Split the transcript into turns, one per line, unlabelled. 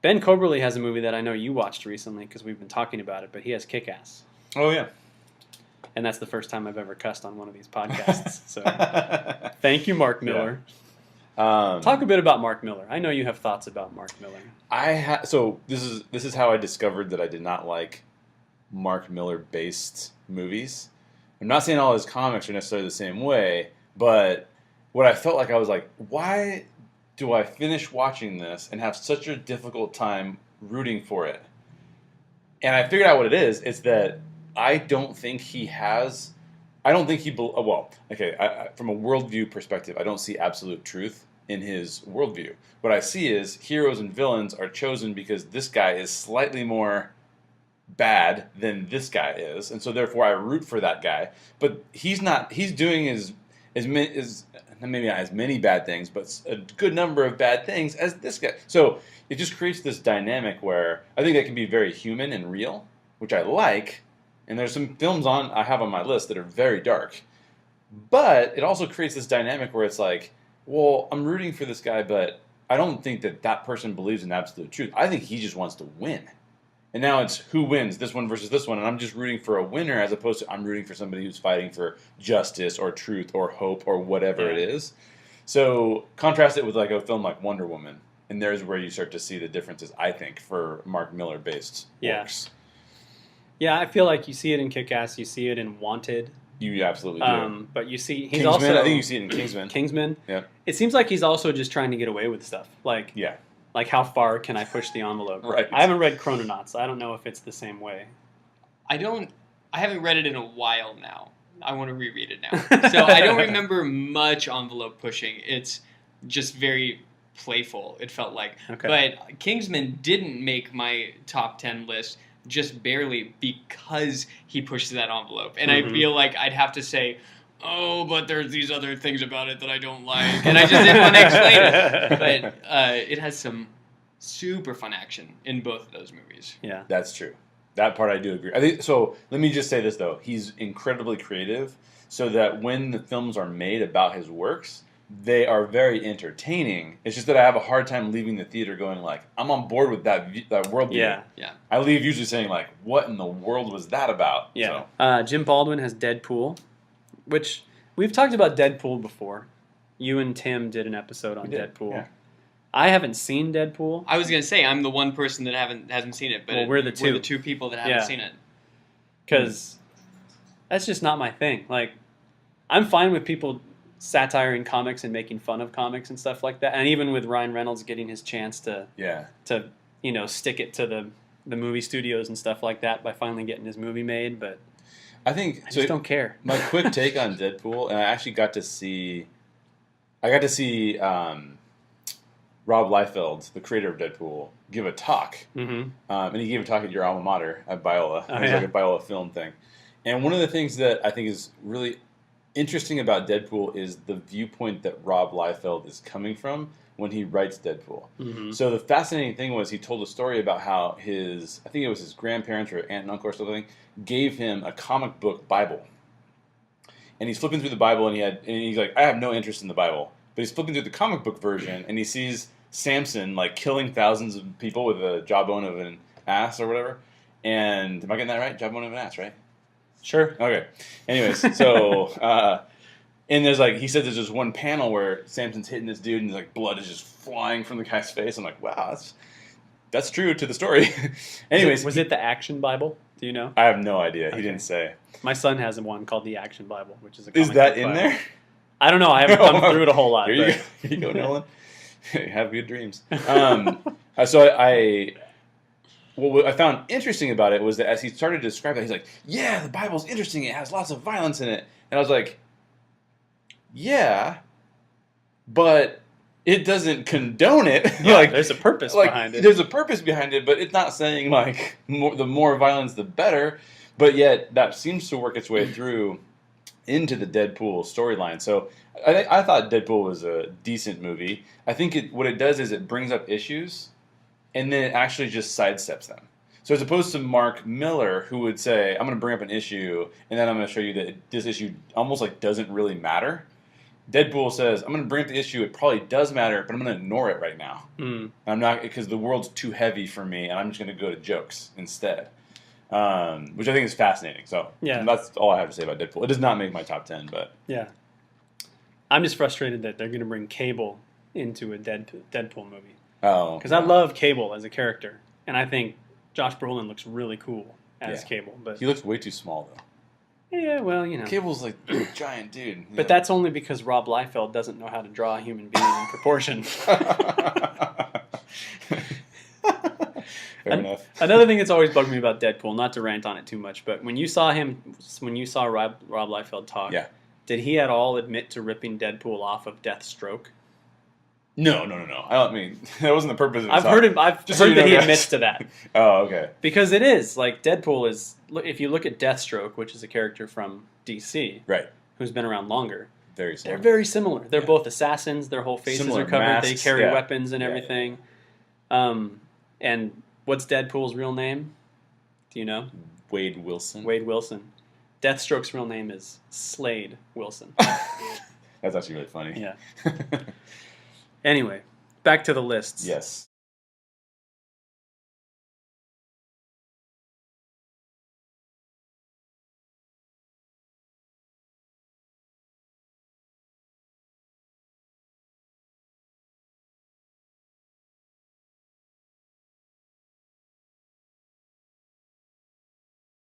Ben Coberly has a movie that I know you watched recently because we've been talking about it, but he has Kick-Ass.
Oh, yeah.
And that's the first time I've ever cussed on one of these podcasts. So thank you, Mark Millar.
Yeah.
Talk a bit about Mark Millar. I know you have thoughts about Mark Millar.
So this is how I discovered that I did not like Mark Millar-based movies. I'm not saying all his comics are necessarily the same way, but what I felt like I was like, why do I finish watching this and have such a difficult time rooting for it? And I figured out what it is. It's that I don't think he has. I don't think he. Well, okay. From a worldview perspective, I don't see absolute truth in his worldview. What I see is heroes and villains are chosen because this guy is slightly more bad than this guy is, and so therefore I root for that guy. But he's not. He's doing maybe not as many bad things, but a good number of bad things as this guy. So it just creates this dynamic where I think that can be very human and real, which I like. And there's some films I have on my list that are very dark. But it also creates this dynamic where it's like, well, I'm rooting for this guy, but I don't think that person believes in absolute truth. I think he just wants to win. And now it's who wins, this one versus this one, and I'm just rooting for a winner as opposed to I'm rooting for somebody who's fighting for justice or truth or hope or whatever it is. So contrast it with like a film like Wonder Woman, and there's where you start to see the differences, I think, for Mark Millar-based works.
Yeah, I feel like you see it in Kick-Ass, you see it in Wanted.
You absolutely do.
But you see, he's
Kingsman,
also...
I think you see it in Kingsman.
Kingsman.
Yeah.
It seems like he's also just trying to get away with stuff. Like, like how far can I push the envelope?
Right.
I haven't read Chrononauts. I don't know if it's the same way.
I haven't read it in a while now. I want to reread it now. So I don't remember much envelope pushing. It's just very playful, it felt like.
Okay.
But Kingsman didn't make my top 10 list, just barely, because he pushed that envelope. And I feel like I'd have to say, oh, but there's these other things about it that I don't like. And I just didn't want to explain it. But it has some super fun action in both of those movies.
Yeah.
That's true. That part I do agree. I think so. Let me just say this though: he's incredibly creative, so that when the films are made about his works, they are very entertaining. It's just that I have a hard time leaving the theater going like, I'm on board with that worldview.
Yeah.
I leave usually saying like, what in the world was that about?
Yeah. So. Jim Baldwin has Deadpool, which we've talked about Deadpool before. You and Tim did an episode on Deadpool.
Yeah.
I haven't seen Deadpool.
I was gonna say I'm the one person that hasn't seen it, but
we're the
two people that haven't seen it.
Because that's just not my thing. Like, I'm fine with people satiring comics and making fun of comics and stuff like that, and even with Ryan Reynolds getting his chance to stick it to the movie studios and stuff like that by finally getting his movie made. But I just don't care.
My quick take on Deadpool, and I actually got to see Rob Liefeld, the creator of Deadpool, give a talk. And he gave a talk at your alma mater at Biola. It was like a Biola film thing. And one of the things that I think is really interesting about Deadpool is the viewpoint that Rob Liefeld is coming from when he writes Deadpool. So the fascinating thing was he told a story about how I think it was his grandparents or aunt and uncle or something, gave him a comic book Bible. And he's flipping through the Bible and he's like, I have no interest in the Bible. But he's flipping through the comic book version and he sees Samson like killing thousands of people with a jawbone of an ass or whatever. And am I getting that right? Jawbone of an ass, right?
Sure.
Okay. Anyways, so and he said there's just one panel where Samson's hitting this dude and like blood is just flying from the guy's face. I'm like, wow, that's true to the story. Anyways,
was it the Action Bible? Do you know?
I have no idea. Okay. He didn't say.
My son has one called the Action Bible, which is a
comic book Bible. There?
I don't know. I haven't gone through it a whole lot.
Here you go, Nolan. Have good dreams. So what I found interesting about it was that as he started to describe it, he's like, yeah, the Bible's interesting. It has lots of violence in it. And I was like, yeah, but it doesn't condone it.
Yeah, there's a purpose behind it.
There's a purpose behind it, but it's not saying like the more violence, the better. But yet that seems to work its way through into the Deadpool storyline. So I thought Deadpool was a decent movie. I think what it does is it brings up issues and then it actually just sidesteps them. So as opposed to Mark Millar, who would say, I'm going to bring up an issue and then I'm going to show you that this issue almost like doesn't really matter. Deadpool says, I'm going to bring up the issue. It probably does matter, but I'm going to ignore it right now. I'm not, because the world's too heavy for me, and I'm just going to go to jokes instead. Which I think is fascinating. So that's all I have to say about Deadpool. It does not make my top 10, but...
Yeah. I'm just frustrated that they're going to bring Cable into a Deadpool movie.
Oh.
Because I love Cable as a character, and I think Josh Brolin looks really cool as Cable. But
he looks way too small, though.
Yeah, well, you know.
Cable's like a giant dude.
But that's only because Rob Liefeld doesn't know how to draw a human being in proportion.
Fair enough.
Another thing that's always bugged me about Deadpool, not to rant on it too much, but when you saw Rob Liefeld talk, did he at all admit to ripping Deadpool off of Deathstroke?
No. I mean, that wasn't the purpose of his
I've heard that he admits to that.
Oh, okay.
Because it is. Like, Deadpool is... If you look at Deathstroke, which is a character from DC,
right,
who's been around longer,
very similar.
They're very similar. They're both assassins. Their whole faces are covered. Masks, they carry weapons and everything. And what's Deadpool's real name? Do you know?
Wade Wilson.
Wade Wilson. Deathstroke's real name is Slade Wilson.
That's actually really funny.
Yeah. Anyway, back to the lists.
Yes.